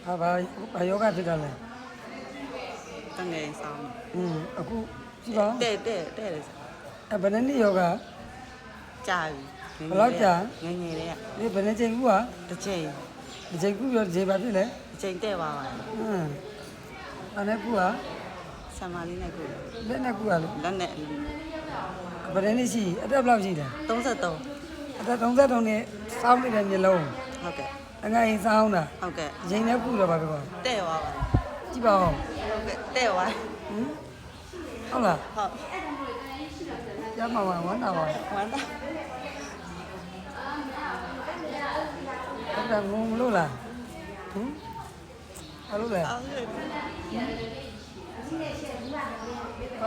ဘာယောဂဖြစ်တာလဲ တငယ်ဆောင် အခုကြည့်ပါ တဲ့ဘယ်နှစ်ယောဂ ကြာပြီ ဘယ်လောက်ကြာ ငယ်ငယ်လေးက ဒီဘယ်နှစ်ချိန်ကူက တစ်ချိန် ဒီချိန်ကူရောဒီချိန်ဘာဖြစ်လဲ တစ်ချိန်တဲ့ပါပါ အဲ့နဲ့ကူက ဆံမာလေးနဲ့ကို လက်နဲ့ကူကလေ လက်နဲ့ ဘယ်နှစ်ရှိအသက်ဘယ်လောက်ရှိလဲ 33 အသက်33နဲ့စောင်းနေတဲ့မျိုးလုံး ဟုတ်ကဲ့ အငယ်ရင်စောင်းတာ ဟုတ်ကဲ့ ဒီချိန်နဲ့ကူတော့ဘာပြော တဲ့ပါပါ ကြည့်ပါဦး ဟုတ်ကဲ့တဲ့ပါ ဟုတ်လား ဟုတ် ရမှာပါဝမ်းသာပါ ဝမ်းသာ အဲ့ဒါငုံလို့လားဘာလို့လဲ အော်ဟု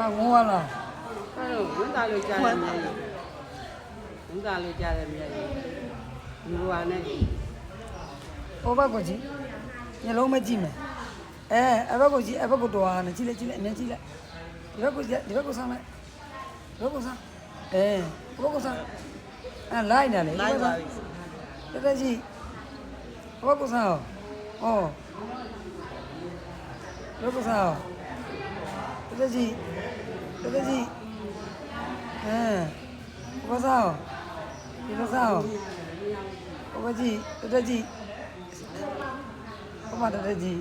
တ် ငုံရလား အဲ့တော့ဝန်သားလို့ကြားတယ်မြေကြီးဝန်သားလို့ကြားတယ်မြေကြီးလူဝါနဲ့ ဟိုဘက်ကိုကြည့်ညလုံးမကြည့်မယ်အဲ့ဘက်ကိုကြည့်အဲ့ဘက်ကိုတော်နေကြည့်လိုက်အမြင်ကြည့်လိုက်ဒီဘက်ကိုဆမ်းလိုက်ဒီဘက်ကိုဆမ်းဒီဘက်ကိုဆမ်းလိုက်နေလေ လိုက်ပါပြီ တက်ကြည့်ဒီဘက်ကိုဆမ်းဟုတ်ဒီဘက်ကိုဆမ်းတက်ကြည့်ဒီဘက်ကိုဆမ်းဒီဘက်ဆမ်းဟိုဘက်ကြည့်တက်ကြည့်ဟိုမှာတက်ကြည့်